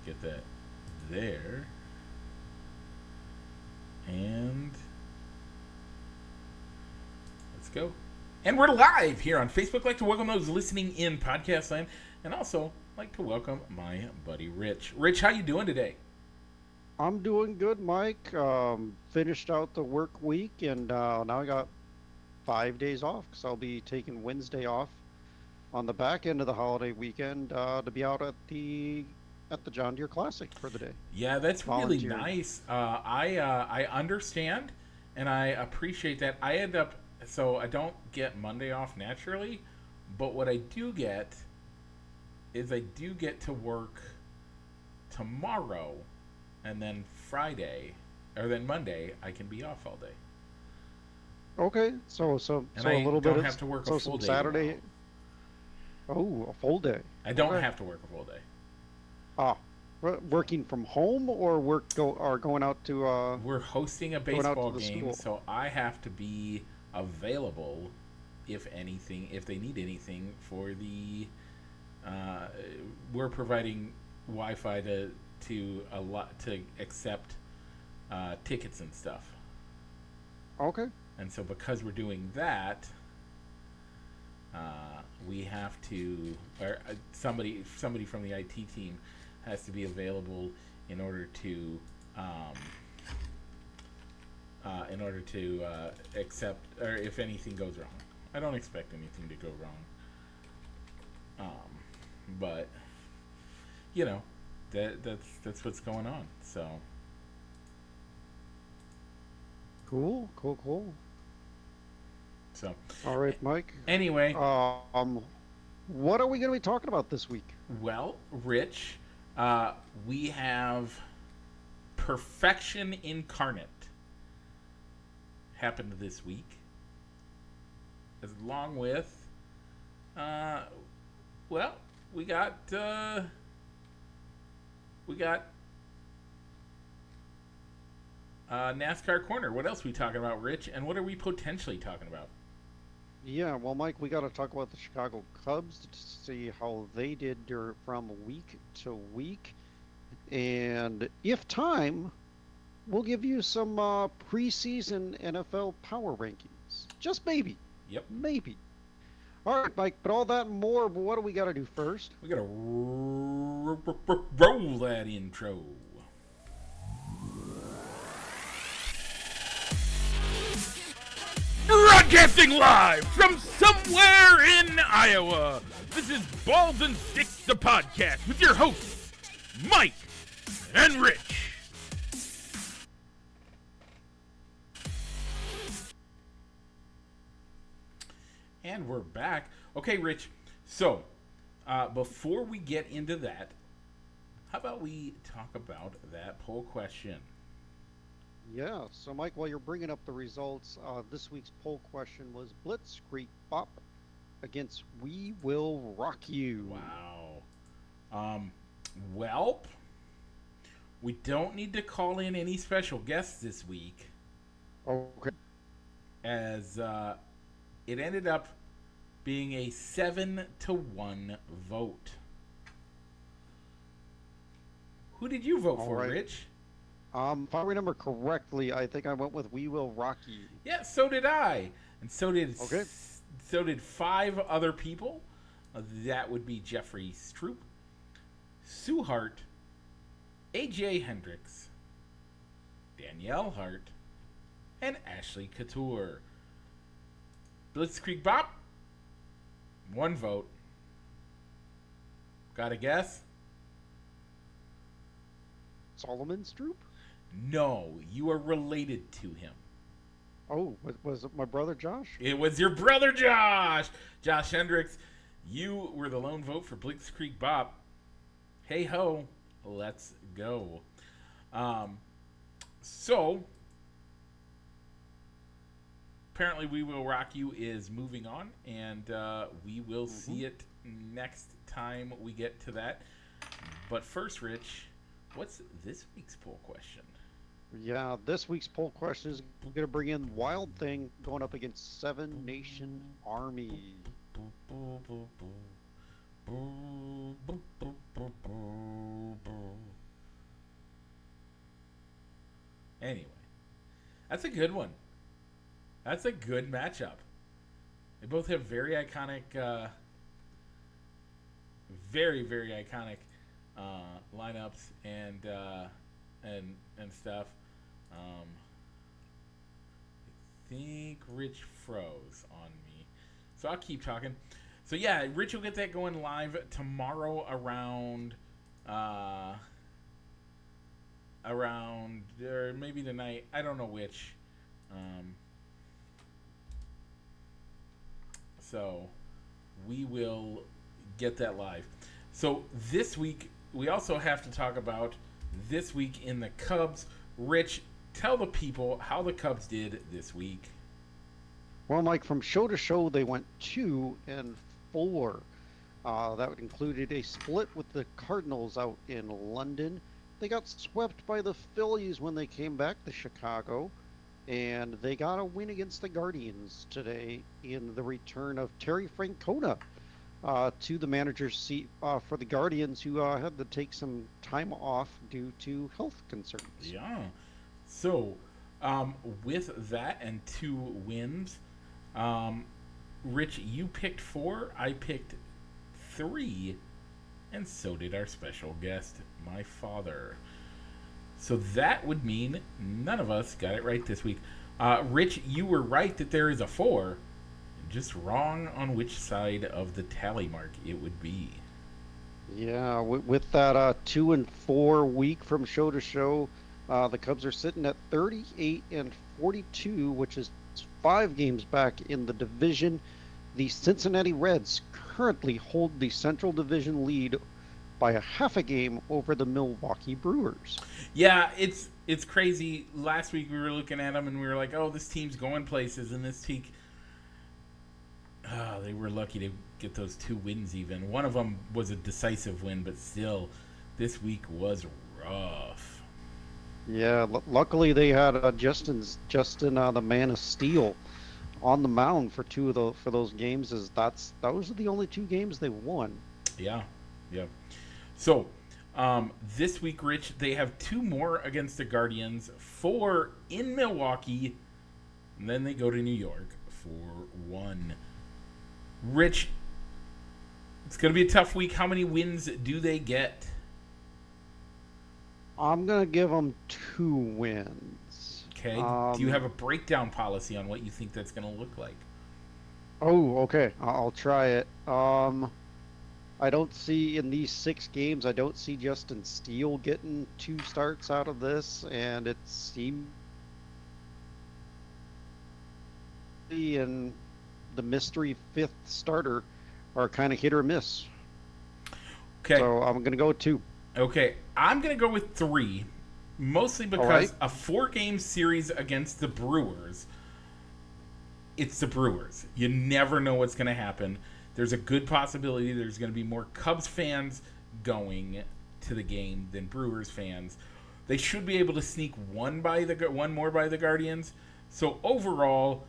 Get that there. And let's go. And we're live here on Facebook. Like to welcome those listening in podcast land, and also like to welcome my buddy Rich. Rich, how you doing today? I'm doing good, Mike. Finished out the work week, and now I got 5 days off because I'll be taking Wednesday off on the back end of the holiday weekend to be out at the John Deere Classic for the day, Yeah, that's really volunteering. nice. I understand, and I appreciate that. I end up so I don't get Monday off naturally, but what I do get is I do get to work tomorrow, and then Friday, or then Monday I can be off all day, Okay, so and a I little bit don't of have to work a so full some day tomorrow. Saturday. Oh, a full day. I don't Okay. have to work a full day. Ah, So working from home or going out to we're hosting a going out to baseball the game, school. so I have to be available if anything, if they need anything for the. Uh, we're providing Wi-Fi to a lot to accept tickets and stuff, Okay. and so because we're doing that, we have to, or somebody from the IT team has to be available in order to um, accept, or if anything goes wrong. I don't expect anything to go wrong, but you know that's what's going on. So Cool, cool, cool. so All right, Mike. anyway, Um, what are we going to be talking about this week? well, Rich, we have Perfection Incarnate happened this week, along with uh, well, we got we got NASCAR Corner. What else are we talking about, Rich? And what are we potentially talking about? Yeah, well, Mike, we got to talk about the Chicago Cubs to see how they did from week to week. And if time, we'll give you some preseason NFL power rankings. Just maybe. Yep, Maybe. All right, Mike, but all that and more, but what do we got to do first? we gotta roll that intro. Broadcasting live from somewhere in Iowa. This is Balls and Sticks, the podcast, with your hosts, Mike and Rich. And we're back. Okay, Rich. So, before we get into that, how about we talk about that poll question? Yeah, so Mike, while you're bringing up the results, this week's poll question was Blitzkrieg Bop against We Will Rock You. Wow. Um, well, we don't need to call in any special guests this week, Okay. as it ended up being a 7-1 vote. Who did you vote All for, right. Rich? If I remember correctly, I think I went with We Will Rock You. Yeah, so did I, and Okay. so did five other people. That would be Jeffrey Stroop, Sue Hart, AJ Hendricks, Danielle Hart, and Ashley Couture. Blitzkrieg Bop, one vote. Got a guess? Solomon Stroop? No, you are related to him. Oh, was it my brother Josh? It was your brother Josh! Josh Hendricks, you were the lone vote for Blitzkrieg Bop. Hey ho, let's go. Um, so, apparently, We Will Rock You is moving on, and we will Hmm. see it next time we get to that. But first, Rich, what's this week's poll question? Yeah, this week's poll question is going to bring in Wild Thing going up against Seven Nation Army. Anyway, that's a good one. That's a good matchup. They both have very iconic, very iconic lineups and stuff. Um, I think Rich froze on me, so I'll keep talking. So yeah, Rich will get that going live tomorrow uh, around or maybe tonight. I don't know which. Um, so we will get that live. So this week we also have to talk about this week in the Cubs. Rich, tell the people how the Cubs did this week. Well, Mike, from show to show, they went 2-4. That included a split with the Cardinals out in London. They got swept by the Phillies when they came back to Chicago, and they got a win against the Guardians today in the return of Terry Francona to the manager's seat for the Guardians, who had to take some time off due to health concerns. Yeah. So, with that and 2 wins, Rich, you picked 4, I picked 3, and so did our special guest, my father. So that would mean none of us got it right this week. Rich, you were right that there is a 4, just wrong on which side of the tally mark it would be. Yeah, with that 2-4 week from show to show, the Cubs are sitting at 38-42, which is 5 games back in the division. The Cincinnati Reds currently hold the Central Division lead by a half a game over the Milwaukee Brewers. Yeah, it's crazy. Last week we were looking at them and we were like, oh, this team's going places, and this week, they were lucky to get those 2 wins even. One of them was a decisive win, but still, this week was rough. Yeah, luckily they had Justin, the Man of Steel, on the mound for for those games. Those are the only 2 games they won. Yeah. So, this week, Rich, they have 2 more against the Guardians, 4 in Milwaukee, and then they go to New York for 1. Rich, it's going to be a tough week. How many wins do they get? I'm going to give them 2 wins. Okay. Do you have a breakdown policy on what you think that's going to look like? Oh, okay. I'll try it. I don't see in these 6 games, I don't see Justin Steele getting 2 starts out of this, and it seems and the mystery 5th starter are kind of hit or miss. Okay. So I'm going to go with 2. Okay. I'm going to go with 3, mostly because right. a 4-game series against the Brewers, it's the Brewers. You never know what's going to happen. There's a good possibility there's going to be more Cubs fans going to the game than Brewers fans. They should be able to sneak one more by the Guardians. So overall,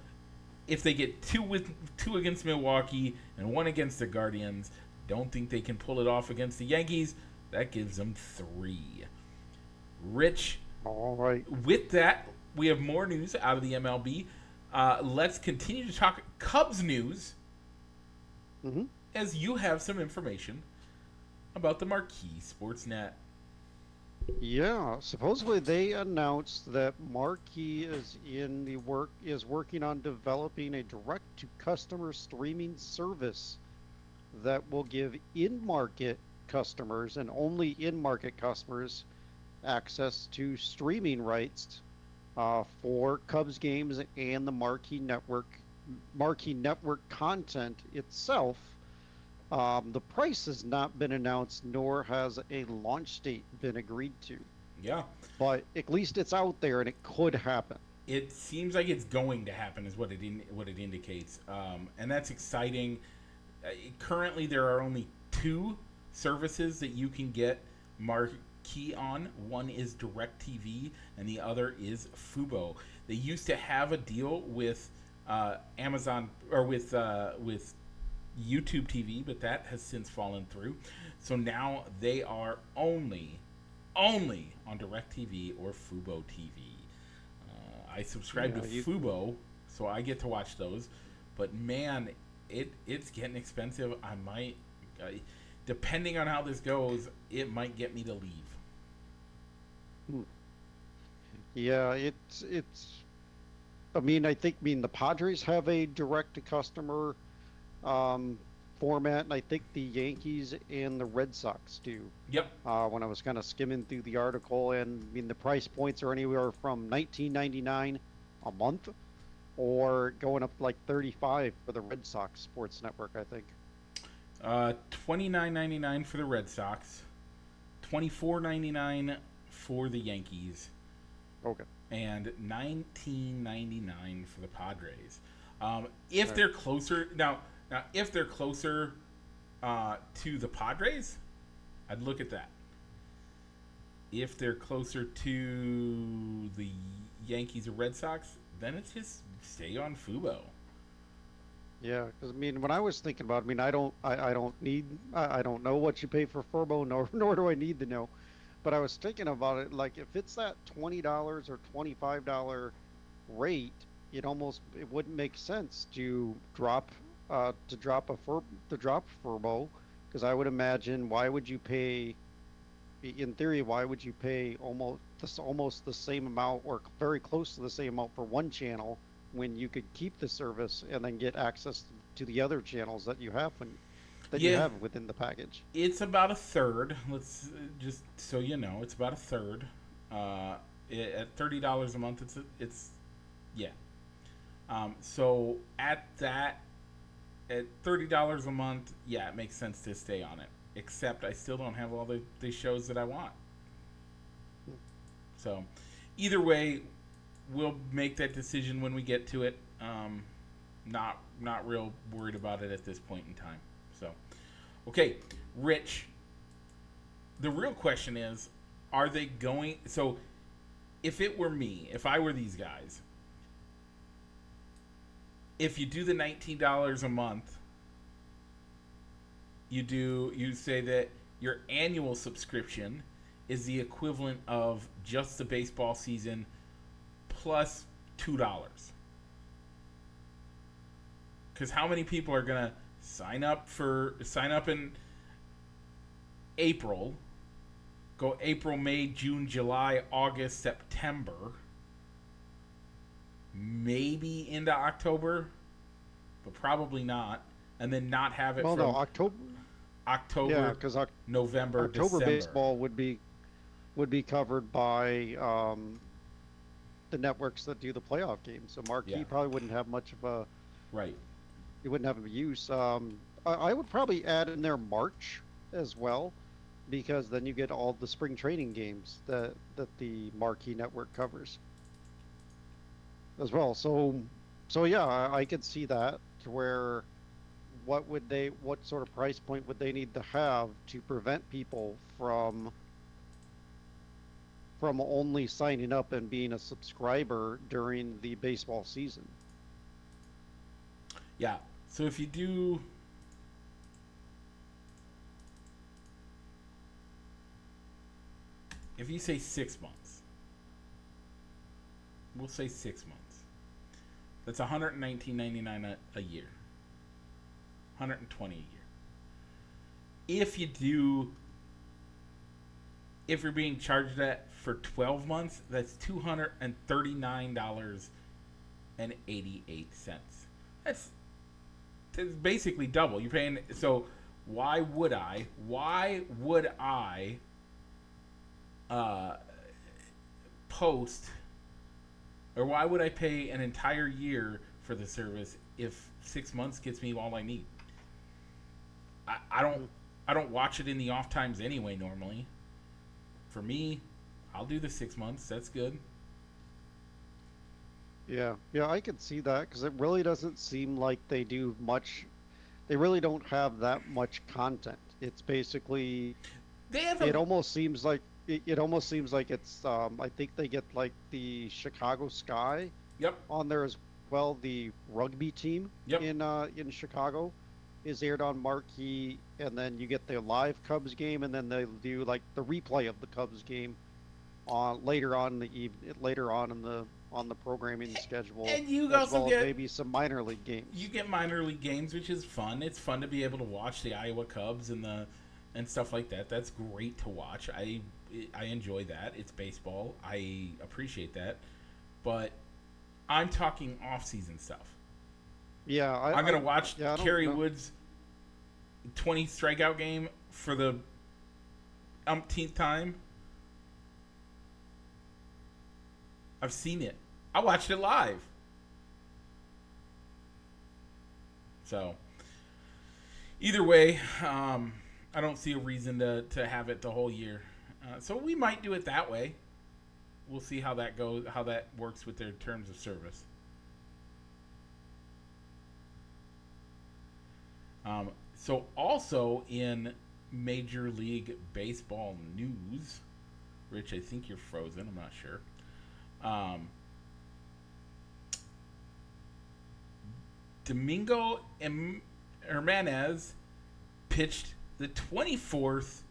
if they get 2 against Milwaukee and 1 against the Guardians, don't think they can pull it off against the Yankees. That gives them 3. Rich, all right. With that, we have more news out of the MLB. Let's continue to talk Cubs news. Mm-hmm. As you have some information about the Marquee Sportsnet. Yeah, supposedly they announced that Marquee is working on developing a direct-to-customer streaming service that will give in-market customers and only in-market customers access to streaming rights for Cubs games and the Marquee Network content itself. The price has not been announced, nor has a launch date been agreed to. Yeah. But at least it's out there, and it could happen. It seems like it's going to happen, is what it indicates, and that's exciting. Currently, there are only 2 services that you can get Marquee on. One is DirecTV, and the other is Fubo. They used to have a deal with Amazon or with YouTube TV, but that has since fallen through. So now they are only on DirecTV or Fubo TV. I subscribe to Yeah, you Fubo, so I get to watch those. But man, it's getting expensive. I might, depending on how this goes, it might get me to leave. hmm, yeah, it's I mean the Padres have a direct to customer um format, and I think the Yankees and the Red Sox do. Yep. When I was kind of skimming through the article, and I mean the price points are anywhere from 19.99 a month or going up to like 35 for the Red Sox Sports Network, I think. 29.99 for the Red Sox, 24.99 for the Yankees, Okay. and 19.99 for the Padres. If All right. they're closer now, if they're closer to the Padres, I'd look at that. If they're closer to the Yankees or Red Sox, then it's just stay on Fubo. Yeah, because I mean, when I was thinking about, it, I mean, I don't need, I don't know what you pay for Furbo, nor nor do I need to know. But I was thinking about it, like if it's that $20 or $25 rate, it wouldn't make sense to drop to drop Furbo, because I would imagine why would you pay, in theory, why would you pay almost the same amount or very close to the same amount for one channel when you could keep the service and then get access to the other channels that you Yeah, have within the package? it's about a third. Let's just so you know, it's about a third. Uh, at $30 a month, it's yeah. So at $30 a month, yeah, it makes sense to stay on it. Except I still don't have all the shows that I want. So either way, we'll make that decision when we get to it. Not real worried about it at this point in time. So okay, Rich. The real question is, are they going? So if it were me, if I were these guys, if you do the $19 a month, you say that your annual subscription is the equivalent of just the baseball season plus $2. Because how many people are gonna sign up in April, go April, May, June, July, August, September, maybe into October, but probably not, and then not have it Well, no, from October. Yeah, October, because November, October December. baseball would be covered by the networks that do the playoff games. So Yeah, Marquee probably wouldn't have much of a right. it wouldn't have a use. I would probably add in there March as well, because then you get all the spring training games that the Marquee network covers as well. So yeah, I could see that to where what sort of price point would they need to have to prevent people from only signing up and being a subscriber during the baseball season? Yeah. So if you say 6 months, we'll say 6 months. That's $119.99 a year. 120 a year. If you're being charged that for 12 months, that's $239.88. That's basically double. You're paying, so why would I uh, post, or why would I pay an entire year for the service if 6 months gets me all I need? I don't Mm. I don't watch it in the off times anyway. Normally, for me, I'll do the 6 months. That's good. Yeah, yeah, I could see that because it really doesn't seem like they do much. They really don't have that much content. It's basically, They have it a almost seems like it almost seems like it's I think they get like the Chicago Sky yep, on there as well. The rugby team yep, in Chicago is aired on Marquee, and then you get the live Cubs game, and then they do like the replay of the Cubs game on later on in the on the programming schedule, And you as also well as get maybe some minor league you games. get minor league games, which is fun. It's fun to be able to watch the Iowa Cubs and stuff like that. That's great to watch. I enjoy that. It's baseball. I appreciate that. But I'm talking off season stuff. Yeah, I'm gonna watch yeah, I don't Kerry know. Wood's 20 strikeout game for the umpteenth time. I've seen it. I watched it live. So either way, I don't see a reason to have it the whole year. So we might do it that way. We'll see how that goes, how that works with their terms of service. So also in Major League Baseball news, Rich, I think you're frozen. I'm not sure. Um, Domingo Hermanez pitched the 24th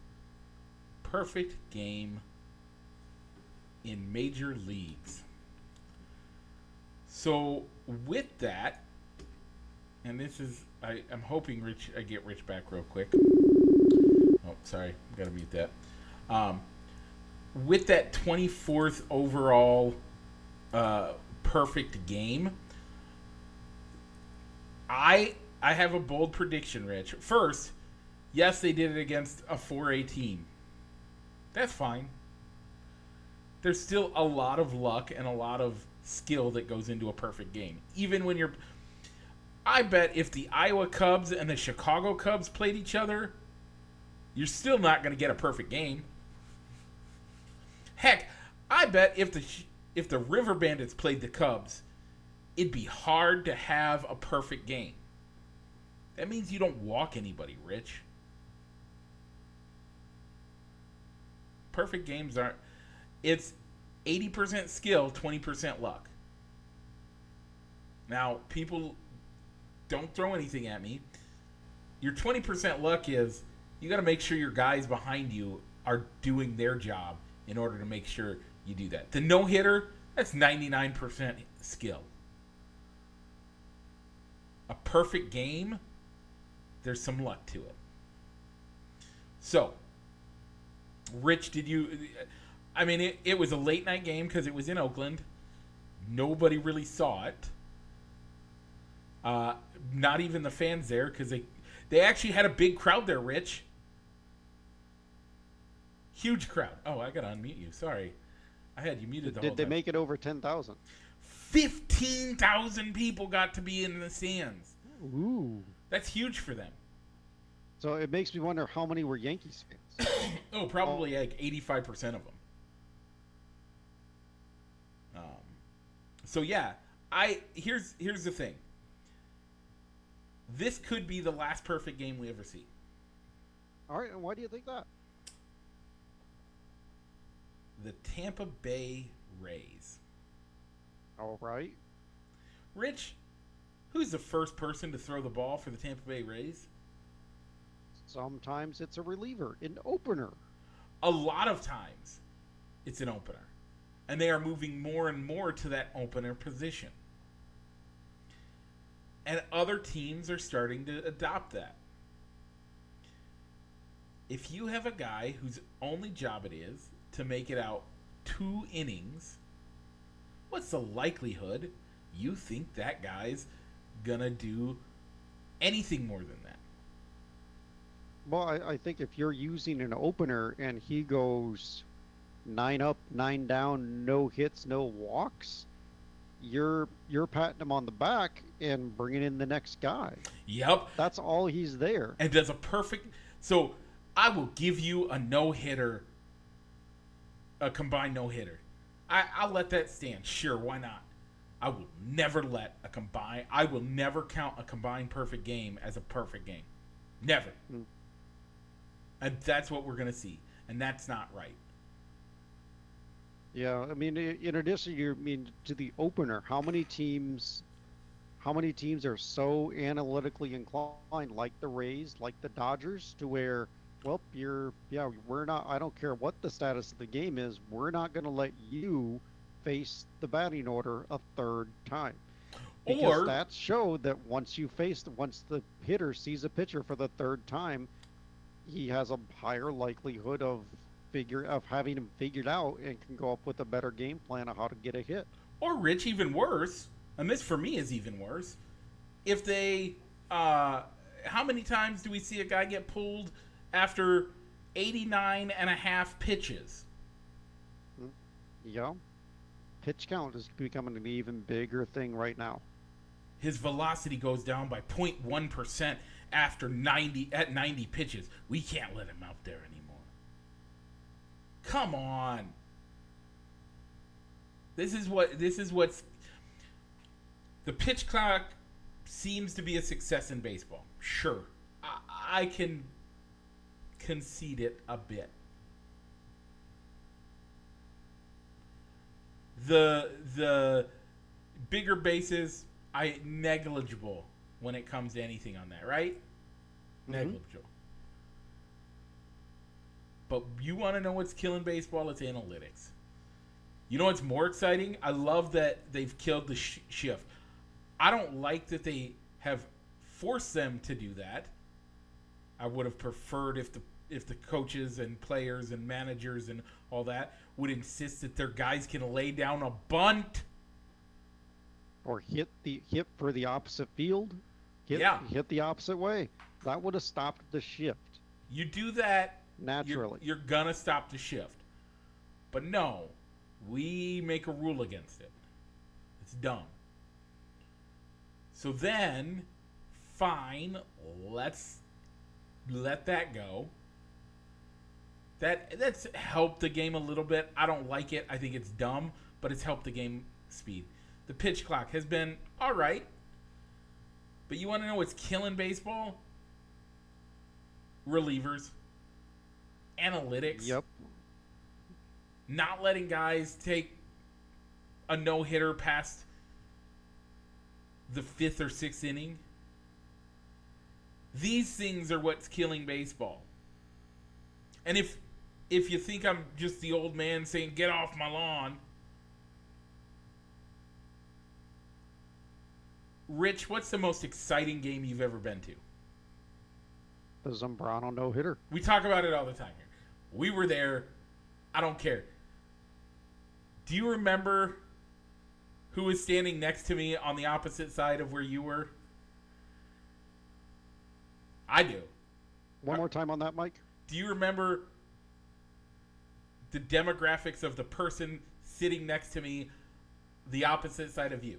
perfect game in major leagues. So with that, and this is I'm hoping I get Rich back real quick. Oh, sorry, gotta mute that. Um, with that 24th overall perfect game, I have a bold prediction, Rich. First, yes, they did it against a 4A team. That's fine. There's still a lot of luck and a lot of skill that goes into a perfect game. Even when you're I bet if the Iowa Cubs and the Chicago Cubs played each other, you're still not going to get a perfect game. Heck, I bet if the River Bandits played the Cubs, it'd be hard to have a perfect game. That means you don't walk anybody, Rich. Perfect games aren't. It's 80% skill, 20% luck. Now, people don't throw anything at me. Your 20% luck is you got to make sure your guys behind you are doing their job in order to make sure you do that. The no hitter, that's 99% skill. A perfect game, there's some luck to it. So, Rich, did you. I mean, it was a late night game because it was in Oakland. Nobody really saw it. Not even the fans there because they actually had a big crowd there, Rich. Huge crowd. Oh, I gotta unmute you. Sorry, I had you muted the whole Did they time. make it over 10,000? 15,000 people got to be in the stands. Ooh. That's huge for them. So it makes me wonder how many were Yankees fans. Oh, probably like 85% of them. So yeah, here's the thing. This could be the last perfect game we ever see. All right, and why do you think that? The Tampa Bay Rays. All right. Rich, who's the first person to throw the ball for the Tampa Bay Rays? Sometimes it's a reliever, an opener. A lot of times, it's an opener. And they are moving more and more to that opener position. And other teams are starting to adopt that. If you have a guy whose only job it is to make it out 2 innings, what's the likelihood you think that guy's gonna do anything more than that? Well, I think if you're using an opener and he goes 9 up, 9 down, no hits, no walks, you're patting him on the back and bringing in the next guy. Yep. That's all he's there. And does a perfect. So I will give you a no hitter, a combined no hitter. I'll let that stand. Sure, why not? I will never let a combine. I will never count a combined perfect game as a perfect game. Never. Mm. And that's what we're gonna see, and that's not right. Yeah, I mean, in addition, to the opener, how many teams are so analytically inclined, like the Rays, like the Dodgers, to where, well, we're not. I don't care what the status of the game is. We're not going to let you face the batting order a third time. Because Or stats show that once the hitter sees a pitcher for the third time, he has a higher likelihood of having him figured out and can go up with a better game plan of how to get a hit. Rich, even worse, and this for me is even worse, if they, how many times do we see a guy get pulled after 89 and a half pitches? Yeah. Pitch count is becoming an even bigger thing right now. His velocity goes down by 0.1% after 90 pitches. We can't let him out there anymore. Come on. This is what's the pitch clock seems to be a success in baseball. Sure. I can concede it a bit. The bigger bases, negligible when it comes to anything on that, right? Mm-hmm. Negligible. But you want to know what's killing baseball? It's analytics. You know what's more exciting? I love that they've killed the shift. I don't like that they have forced them to do that. I would have preferred if the coaches and players and managers and all that would insist that their guys can lay down a bunt or hit for the opposite field. Hit the opposite way. That would have stopped the shift. You do that naturally. You're gonna stop the shift. But no, we make a rule against it. It's dumb. So then, fine, let's let that go. That's helped the game a little bit. I don't like it. I think it's dumb, but it's helped the game speed. The pitch clock has been all right. But you want to know what's killing baseball? Relievers. Analytics. Yep. Not letting guys take a no-hitter past the 5th or 6th inning. These things are what's killing baseball. And if you think I'm just the old man saying, get off my lawn, Rich, what's the most exciting game you've ever been to? The Zambrano no-hitter. We talk about it all the time here. We were there. I don't care. Do you remember who was standing next to me on the opposite side of where you were? I do. One more time on that, Mike. Do you remember the demographics of the person sitting next to me, the opposite side of you?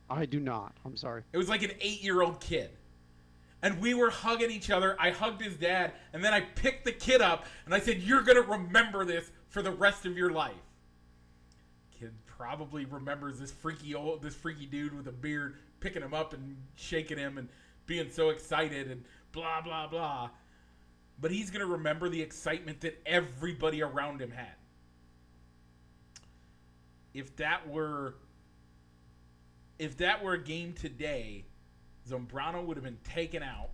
I do not. I'm sorry. It was like an 8-year-old kid. And we were hugging each other. I hugged his dad, and then I picked the kid up, and I said, you're going to remember this for the rest of your life. Kid probably remembers this freaky dude with a beard picking him up and shaking him and being so excited and blah, blah, blah. But he's going to remember the excitement that everybody around him had. If that were a game today, Zambrano would have been taken out.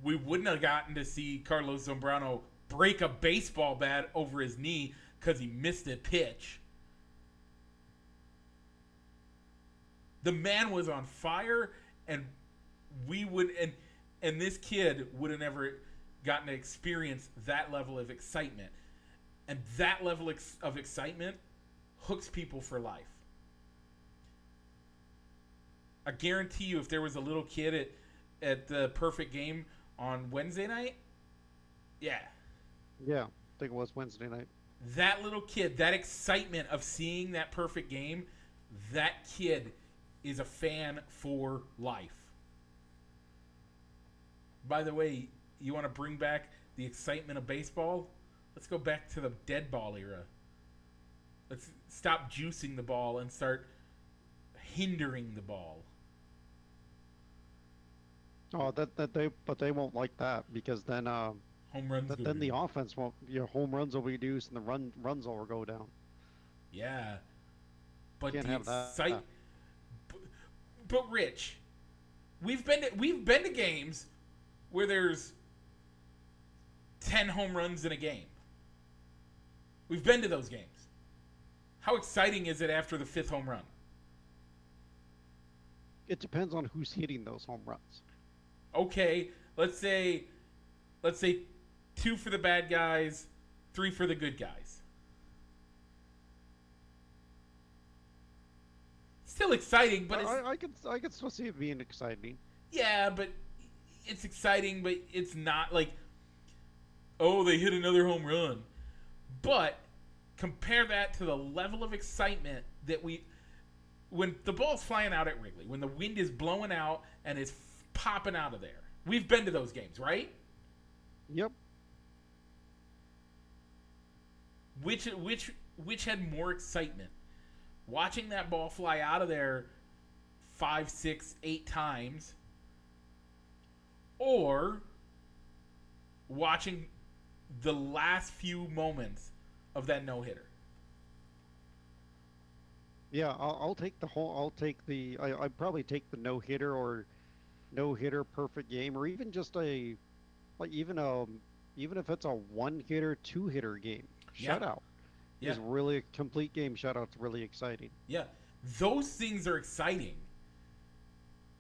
We wouldn't have gotten to see Carlos Zambrano break a baseball bat over his knee because he missed a pitch. The man was on fire, and and this kid would have never gotten to experience that level of excitement. And that level of excitement hooks people for life. I guarantee you, if there was a little kid at the perfect game on Wednesday night, yeah, I think it was Wednesday night. That little kid, that excitement of seeing that perfect game, that kid is a fan for life. By the way, you want to bring back the excitement of baseball? Let's go back to the dead ball era. Let's stop juicing the ball and start hindering the ball. Oh, but they won't like that because then home runs. Then the offense won't. Home runs will be reduced and the runs will go down. Yeah, but Can't the have excitement. But Rich, we've been to games where there's 10 home runs in a game. We've been to those games. How exciting is it after the fifth home run? It depends on who's hitting those home runs. Okay, let's say two for the bad guys, three for the good guys. Still exciting, but it's I could still see it being exciting. yeah, but it's exciting, but it's not like oh they hit another home run. But compare that to the level of excitement that we when the ball's flying out at Wrigley, when the wind is blowing out and it's popping out of there. We've been to those games, right? Yep. Which had more excitement? Watching that ball fly out of there 5, 6, 8 times, or watching the last few moments of that no hitter. Yeah, I'll take the whole. I'll take the. I'd probably take the no hitter or no hitter perfect game, or even just a like even if it's a one hitter, two hitter game Yeah, shutout yeah, is really a complete game shutout's really exciting. yeah. Those things are exciting.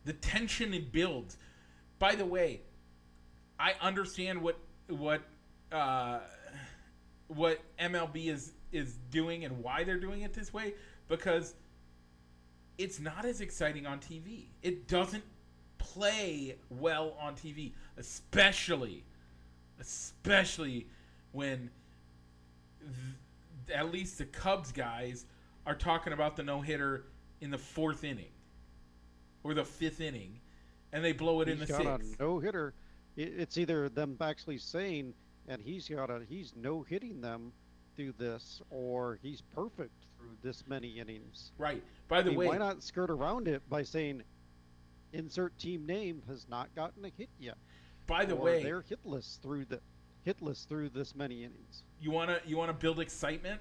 The tension it builds. By the way, I understand uh, what MLB is doing and why they're doing it this way because it's not as exciting on TV. It doesn't play well on TV, especially when at least the Cubs guys are talking about the no hitter in the fourth inning or the fifth inning, and they blow it in He's the got a sixth. no hitter. It's either them actually saying, and he's no hitting them through this, or he's perfect through this many innings. Right. By I the mean, why way, not skirt around it by saying insert team name has not gotten a hit yet, by the or way, they're hitless through this many innings. you wanna build excitement?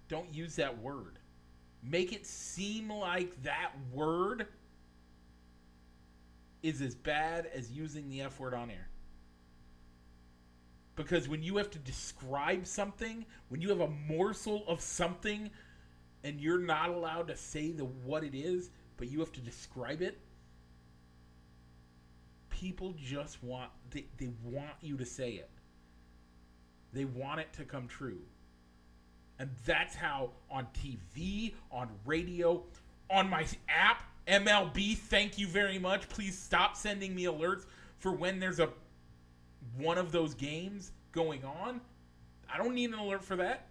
Don't use that word. Make it seem like that word is as bad as using the F word on air. Because when you have to describe something, when you have a morsel of something and you're not allowed to say the what it is, but you have to describe it, people just they want you to say it. They want it to come true. And that's how on TV, on radio, on my app, MLB, thank you very much. Please stop sending me alerts for when there's a one of those games going on. I don't need an alert for that.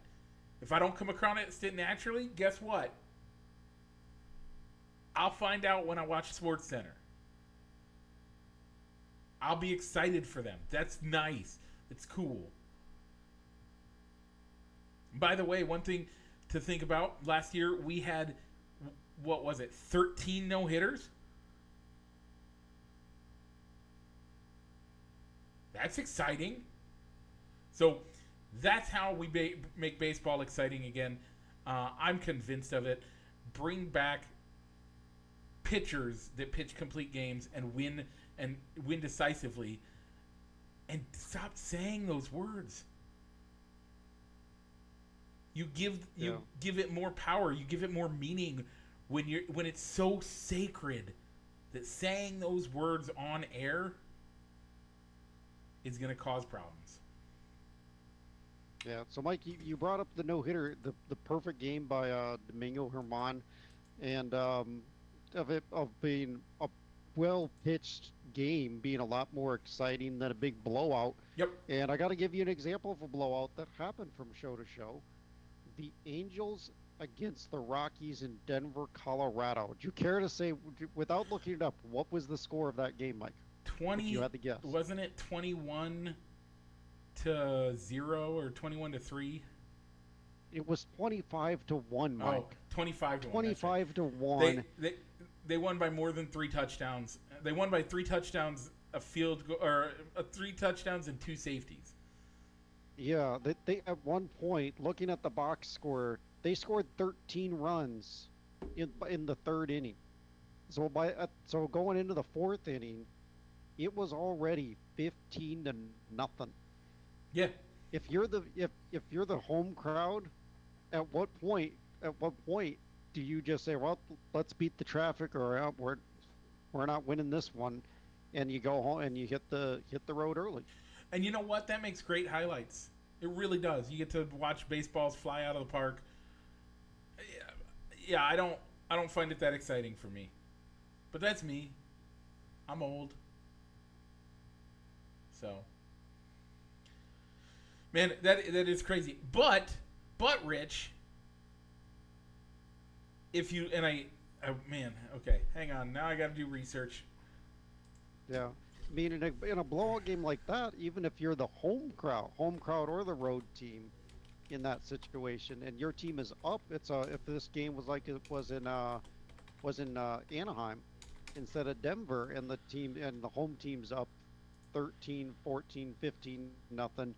If I don't come across it naturally, guess what? I'll find out when I watch Sports Center. I'll be excited for them. That's nice. It's cool. By the way, one thing to think about, last year we had, what was it, 13 no-hitters? That's exciting. So that's how we make baseball exciting again. I'm convinced of it. Bring back pitchers that pitch complete games and win decisively, and stop saying those words. You give it more power. You give it more meaning when it's so sacred that saying those words on air is going to cause problems. Yeah. So, Mike, you brought up the no hitter, the perfect game by Domingo Herman, and of being a well pitched game being a lot more exciting than a big blowout. Yep. And I got to give you an example of a blowout that happened from show to show. The Angels against the Rockies in Denver, Colorado. Would you care to say, without looking it up, what was the score of that game, Mike? 20. If you had to guess. Wasn't it 21-0 or 21-3? It was 25-1, Mike. Oh, 25-1. 25-1. They won by more than 3 touchdowns. They won by 3 touchdowns, three touchdowns and 2 safeties. Yeah, they at one point, looking at the box score, they scored 13 runs in the third inning. So going into the fourth inning, it was already 15-0. Yeah. if you're the home crowd, at what point do you just say, well, let's beat the traffic, or we're not winning this one, and you go home and you hit the road early. And you know what? That makes great highlights. It really does. You get to watch baseballs fly out of the park. Yeah, I don't find it that exciting for me. But that's me. I'm old. So, man, that is crazy. But Rich, if you and I oh, man, okay, hang on. Now I got to do research. Yeah. I mean, in a blowout game like that, even if you're the home crowd or the road team in that situation, and your team is up, if this game was like it was in Anaheim instead of Denver, and the home team's up 13, 14, 15 nothing,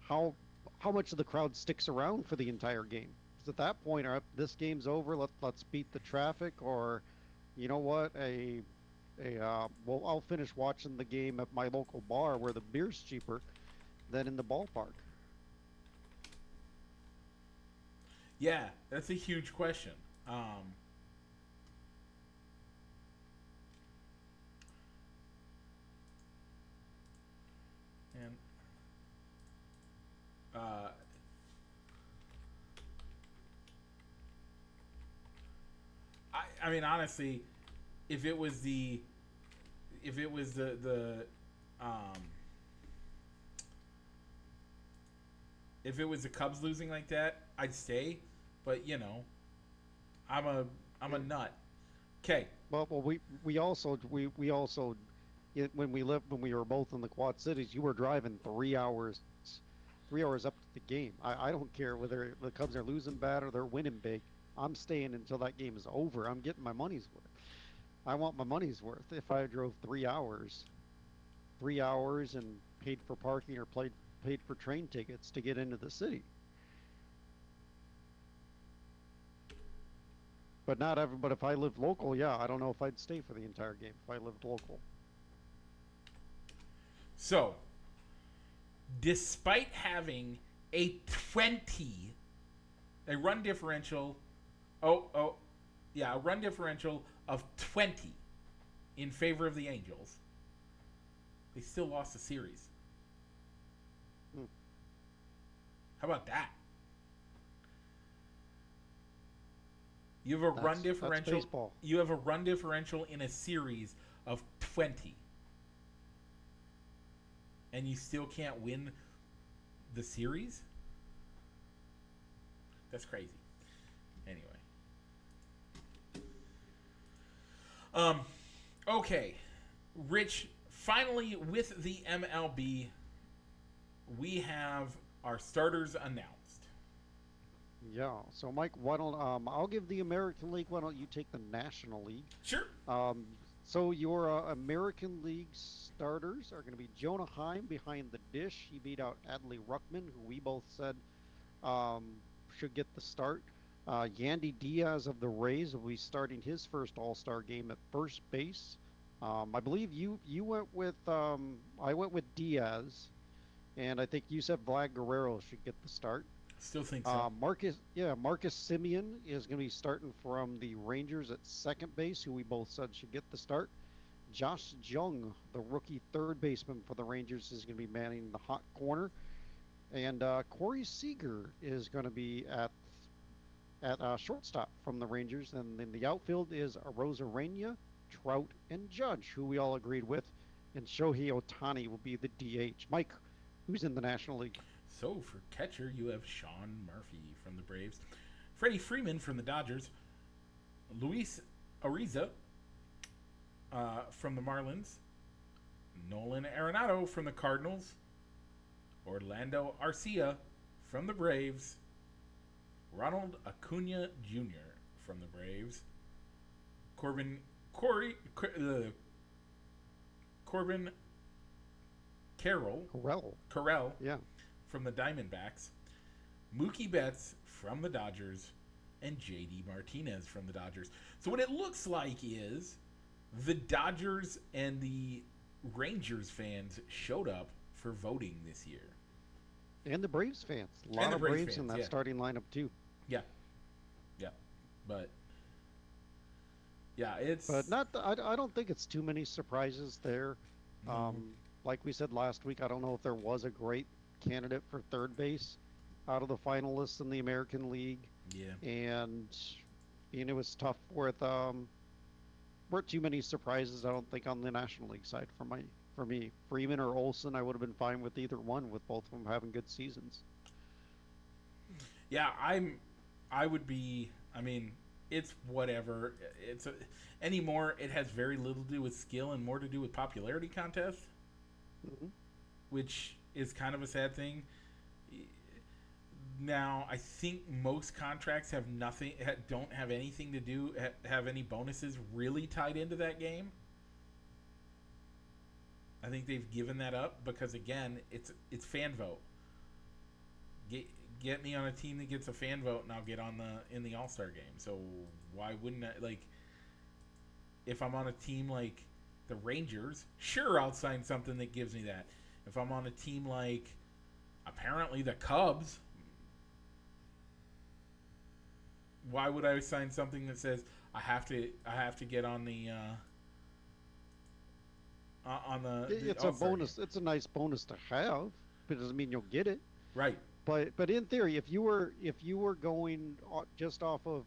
how how much of the crowd sticks around for the entire game? Because at that point, this game's over. Let's beat the traffic, or you know what, well, I'll finish watching the game at my local bar where the beer's cheaper than in the ballpark. Yeah, that's a huge question. Um, and uh, I mean, honestly, if it was the if it was the um, if it was the Cubs losing like that, I'd stay. But I'm a I'm a Yeah. nut. Okay. Well, when we were both in the Quad Cities, you were driving 3 hours up to the game. I don't care whether the Cubs are losing bad or they're winning big. I'm staying until that game is over. I'm getting my money's worth. I want my money's worth. If I drove 3 hours and paid for parking or paid for train tickets to get into the city. But if I lived local, yeah, I don't know if I'd stay for the entire game if I lived local. So, despite having a 20, a run differential, oh, yeah, a run differential of 20 in favor of the Angels, they still lost the series. Hmm. How about that? You have a run That's differential. baseball. You have a run differential in a series of 20, and you still can't win the series. That's crazy. Anyway, um, okay, Rich. Finally, with the MLB, we have our starters announced. Yeah. So Mike, why don't I'll give the American League. Why don't you take the National League? Sure. So your American League starters are going to be Jonah Heim behind the dish. He beat out Adley Ruckman, who we both said should get the start. Yandy Diaz of the Rays will be starting his first All-Star game at first base. I believe you went with I went with Diaz, and I think you said Vlad Guerrero should get the start. Still think so. Marcus Simeon is going to be starting from the Rangers at second base, who we both said should get the start. Josh Jung, the rookie third baseman for the Rangers, is going to be manning the hot corner, and Corey Seager is going to be at shortstop from the Rangers, and then the outfield is Rosarena, Trout, and Judge, who we all agreed with, and Shohei Ohtani will be the DH. Mike, who's in the National League? So for catcher, you have Sean Murphy from the Braves, Freddie Freeman from the Dodgers, Luis Ariza from the Marlins, Nolan Arenado from the Cardinals, Orlando Arcia from the Braves, Ronald Acuna Jr. from the Braves, Corbin Carroll Yeah. from the Diamondbacks, Mookie Betts from the Dodgers, and JD Martinez from the Dodgers. So what it looks like is the Dodgers and the Rangers fans showed up for voting this year. And the Braves fans. A And lot the of Braves Braves in fans, that yeah, starting lineup too. yeah, yeah. But yeah, But it's not. I don't think it's too many surprises there. no, Like we said last week, I don't know if there was a great candidate for third base out of the finalists in the American League, yeah, and it was tough with weren't too many surprises. I don't think on the National League side for me. Freeman or Olson, I would have been fine with either one, with both of them having good seasons. yeah. I would be. I mean, it's whatever. Anymore. It has very little to do with skill and more to do with popularity contest, Hmm. which is kind of a sad thing. Now, I think most contracts have nothing, don't have anything to do, have any bonuses really tied into that game. I think they've given that up because again, it's fan vote. Get get me on a team that gets a fan vote, and I'll get on the in the All Star game. So why wouldn't I like? If I'm on a team like the Rangers, sure, I'll sign something that gives me that. If I'm on a team like apparently the Cubs, why would I sign something that says I have to get on the It's a All-Star game? bonus. It's a nice bonus to have, but it doesn't mean you'll get it. Right. But in theory, if you were going just off of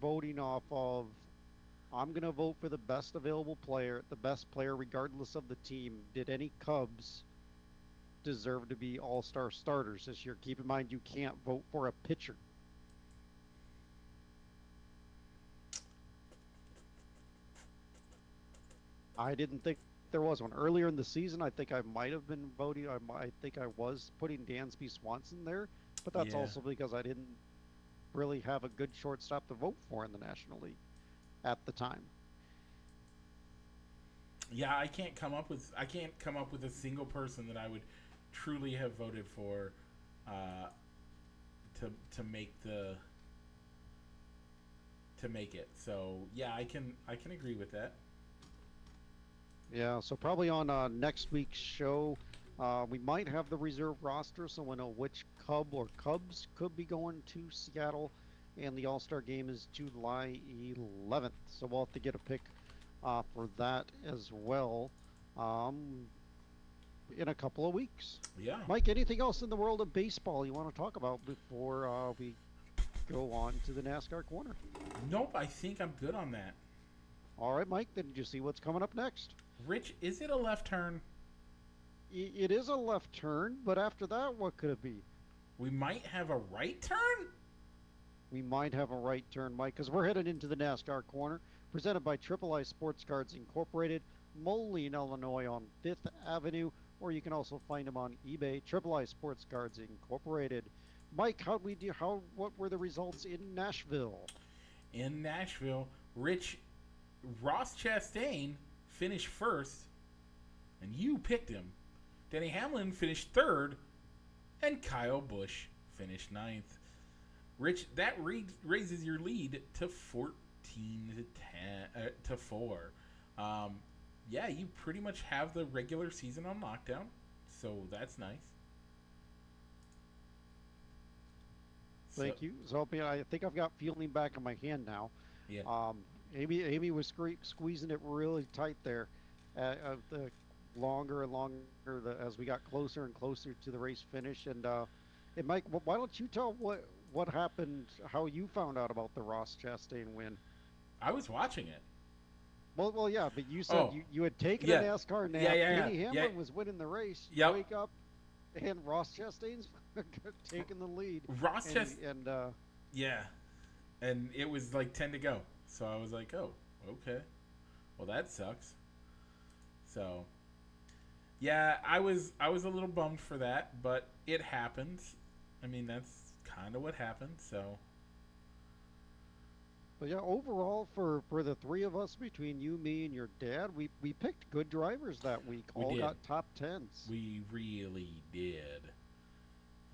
voting off of, I'm going to vote for the best available player, the best player regardless of the team. Did any Cubs deserve to be All-Star starters this year? Keep in mind you can't vote for a pitcher. I didn't think there was one earlier in the season. I think I might have been voting. I think I was putting Dansby Swanson there, but that's Yeah. also because I didn't really have a good shortstop to vote for in the National League at the time. Yeah, I can't come up with a single person that I would truly have voted for uh, to make it. So yeah, I can agree with that. Yeah, so probably on next week's show, we might have the reserve roster, so we'll know which Cub or Cubs could be going to Seattle. And the All Star game is July 11th, so we'll have to get a pick for that as well um, in a couple of weeks. Yeah. Mike, anything else in the world of baseball you want to talk about before we go on to the NASCAR corner? Nope. I think I'm good on that. All right, Mike, then did you see what's coming up next? Rich, is it a left turn? It is a left turn, but after that, what could it be? We might have a right turn. We might have a right turn, Mike, because we're headed into the NASCAR corner, presented by Triple I Sports Cards Incorporated, Moline, Illinois on Fifth Avenue, or you can also find them on eBay, Triple I Sports Cards Incorporated. Mike, how'd we do? What were the results in Nashville? In Nashville, Rich Ross Chastain finished first, and you picked him. Denny Hamlin finished third, and Kyle Busch finished ninth. Rich, that raises your lead to 14 to 4. Yeah, you pretty much have the regular season on lockdown, so that's nice. So Thank you. So I think I've got feeling back in my hand now. yeah, Um, Amy was squeezing it really tight there. The longer and longer as we got closer and closer to the race finish. And Mike, why don't you tell what happened, how you found out about the Ross Chastain win? I was watching it. Well, yeah, but you said Oh, you had taken a yeah, NASCAR nap. yeah, yeah, yeah, Denny yeah. Hamlin was winning the race. You Yep. wake up, and Ross Chastain's taking the lead. Ross Chastain. And Yeah, and it was like 10 to go. So I was like, oh, okay. Well, that sucks. So, yeah, I was a little bummed for that, but it happened. I mean, that's kind of what happened. So, But yeah, overall for the three of us, between you, me, and your dad, we picked good drivers that week. we All did. got top tens. We really did.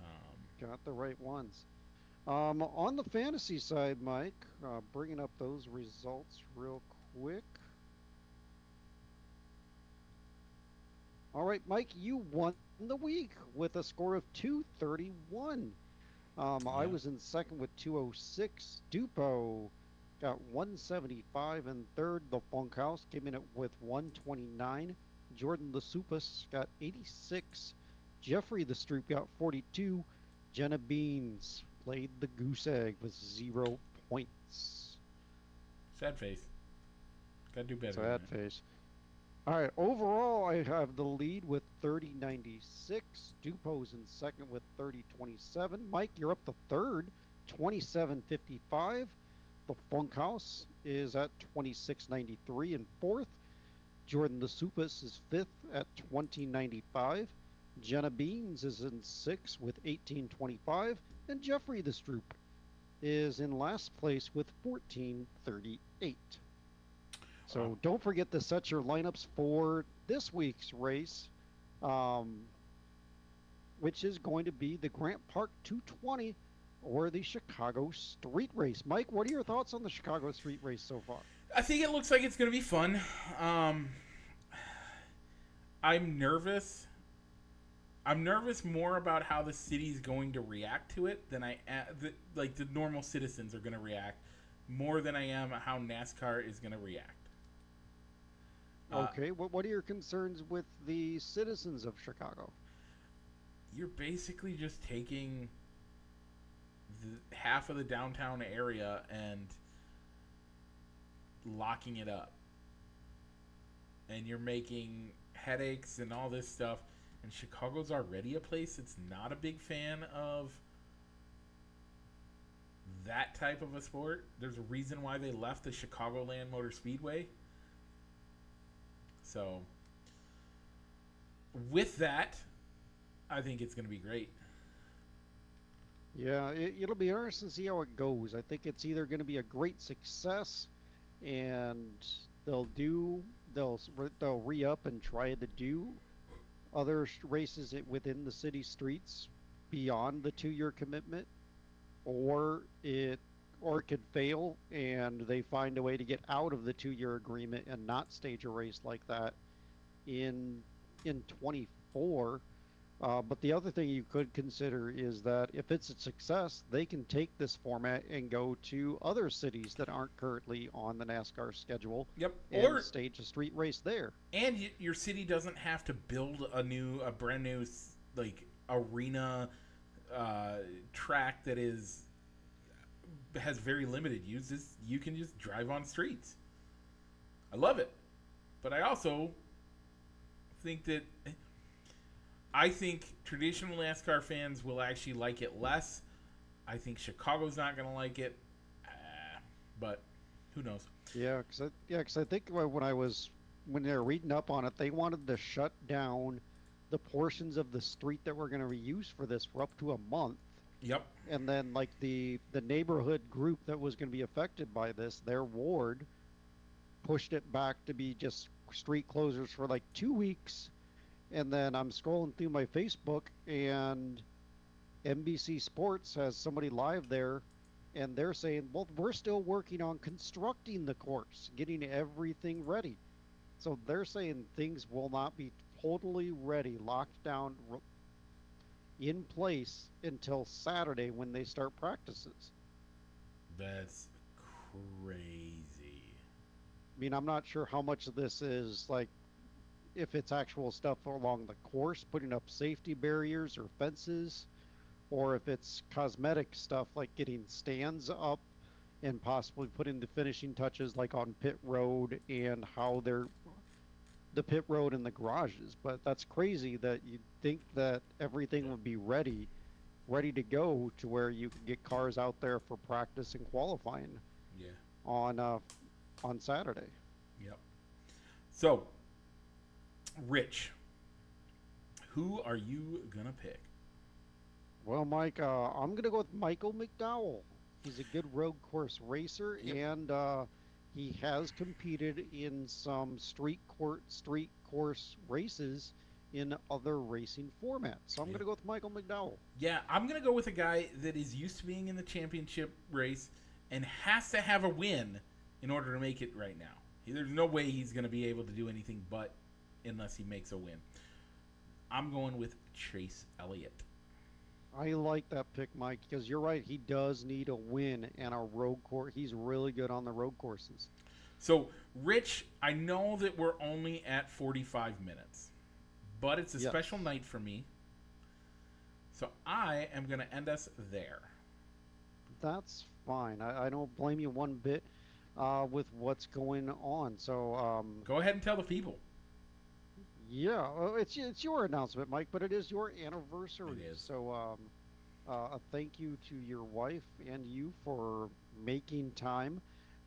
Um, Got the right ones. On the fantasy side, Mike, bringing up those results real quick. All right, Mike, you won the week with a score of 231. I Yeah. was in second with 206. Dupo got 175 in third. The Bunkhouse came in with 129. Jordan the Supus got 86. Jeffrey the Stroop got 42. Jenna Beans played the goose egg with 0 points. Sad face. Gotta do better than Sad that. face. All right, overall, I have the lead with 3096. Dupo's in second with 3027. Mike, you're up to third, 2755. The Funkhouse is at 2693 in fourth. Jordan the Supus is fifth at 2095. Jenna Beans is in sixth with 1825. And Jeffrey the Stroop is in last place with 1438. Wow. So don't forget to set your lineups for this week's race, um, which is going to be the Grant Park 220 or the Chicago Street Race. Mike, what are your thoughts on the Chicago Street Race so far? I think it looks like it's gonna be fun. Um, I'm nervous. I'm nervous more about how the city's going to react to it than like the normal citizens are going to react more than I am how NASCAR is going to react. Uh, Okay, what are your concerns with the citizens of Chicago? you're basically just taking half of the downtown area and locking it up, and you're making headaches and all this stuff. And Chicago's already a place that's not a big fan of that type of a sport. There's a reason why they left the Chicagoland Motor Speedway. So, with that, I think it's going to be great. Yeah, it'll be interesting to see how it goes. I think it's either going to be a great success and they'll re-up and try to do other races within the city streets beyond the 2 year commitment, or it could fail and they find a way to get out of the 2 year agreement and not stage a race like that in 24. But the other thing you could consider is that if it's a success, they can take this format and go to other cities that aren't currently on the NASCAR schedule Yep. and stage a street race there. Your city doesn't have to build a brand new like arena track that has very limited uses. You can just drive on streets. I love it, but I also think that I think traditional NASCAR fans will actually like it less. I think Chicago's not going to like it, but who knows? Yeah, 'cause I think when they were reading up on it, they wanted to shut down the portions of the street that were going to reuse for this for up to a month. Yep. And then like the neighborhood group that was going to be affected by this, their ward pushed it back to be just street closures for like 2 weeks. And then I'm scrolling through my Facebook and NBC Sports has somebody live there and they're saying, well, we're still working on constructing the course, getting everything ready. So they're saying things will not be totally ready, locked down in place until Saturday when they start practices. That's crazy. I mean, I'm not sure how much of this is like if it's actual stuff along the course, putting up safety barriers or fences, or if it's cosmetic stuff like getting stands up and possibly putting the finishing touches like on pit road and how they're the pit road and the garages. But that's crazy that you'd think that everything would be ready to go to where you can get cars out there for practice and qualifying Yeah. on uh on Saturday. Yep. So, Rich, who are you gonna pick? Well, Mike, I'm gonna go with Michael McDowell. He's a good road course racer, Yep. and he has competed in some street course races in other racing formats. So I'm Yeah. gonna go with Michael McDowell. Yeah, I'm gonna go with a guy that is used to being in the championship race and has to have a win in order to make it right now. There's no way he's gonna be able to do anything but unless he makes a win. I'm going with Chase Elliott. I like that pick, Mike, because you're right. He does need a win and a road course. He's really good on the road courses. So, Rich, I know that we're only at 45 minutes, but it's a Yes. special night for me. So I am going to end us there. That's fine. I don't blame you one bit with what's going on. So, Go ahead and tell the people. yeah, it's your announcement, Mike, but it is your anniversary. It is. So, a thank you to your wife and you for making time,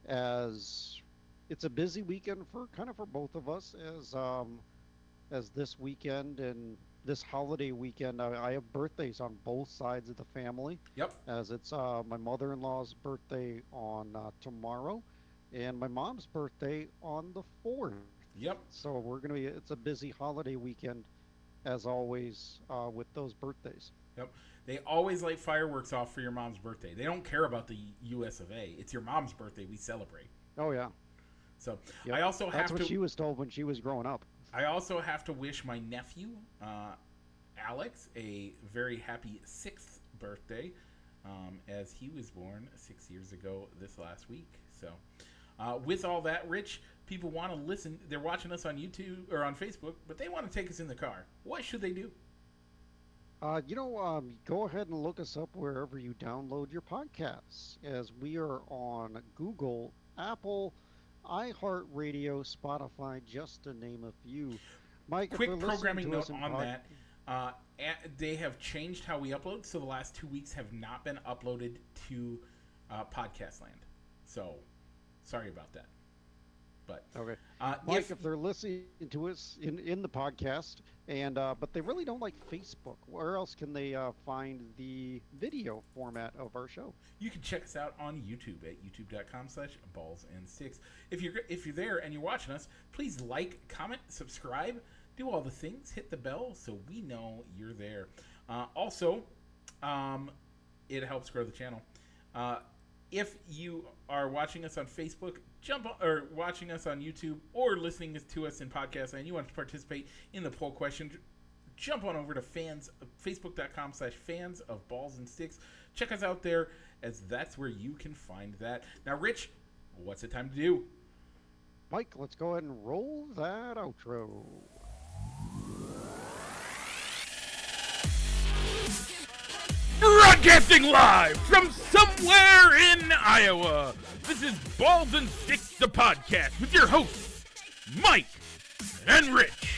as it's a busy weekend for both of us, as this weekend and this holiday weekend. I have birthdays on both sides of the family, Yep. as it's my mother-in-law's birthday on tomorrow, and my mom's birthday on the 4th. Yep. So it's a busy holiday weekend, as always, with those birthdays. Yep. They always light fireworks off for your mom's birthday. They don't care about the US of A. It's your mom's birthday we celebrate. Oh yeah. So Yep. I also That's have what to. she was told when she was growing up. I also have to wish my nephew, Alex, a very happy 6th birthday, as he was born 6 years ago this last week. So, with all that, Rich, people want to listen. They're watching us on YouTube or on Facebook, but they want to take us in the car. What should they do? Go ahead and look us up wherever you download your podcasts, as we are on Google, Apple, iHeartRadio, Spotify, just to name a few. Mike, if Quick they're listening programming to us note in on that. They have changed how we upload, so the last 2 weeks have not been uploaded to Podcast Land. So, sorry about that. But Okay. Mike, if they're listening to us in the podcast, and but they really don't like Facebook, where else can they find the video format of our show? you can check us out on YouTube at youtube.com/ballsandsticks. If you're there and you're watching us, please like, comment, subscribe, do all the things, hit the bell so we know you're there. Also, it helps grow the channel. If you are watching us on Facebook, or watching us on YouTube, or listening to us in podcast, and you want to participate in the poll question, jump on over to facebook.com/fans of balls and sticks. Check us out there, as that's where you can find that. Now, Rich, what's it time to do? Mike, let's go ahead and roll that outro. Broadcasting live from somewhere in Iowa, this is Balls and Sticks, the podcast, with your hosts, Mike and Rich.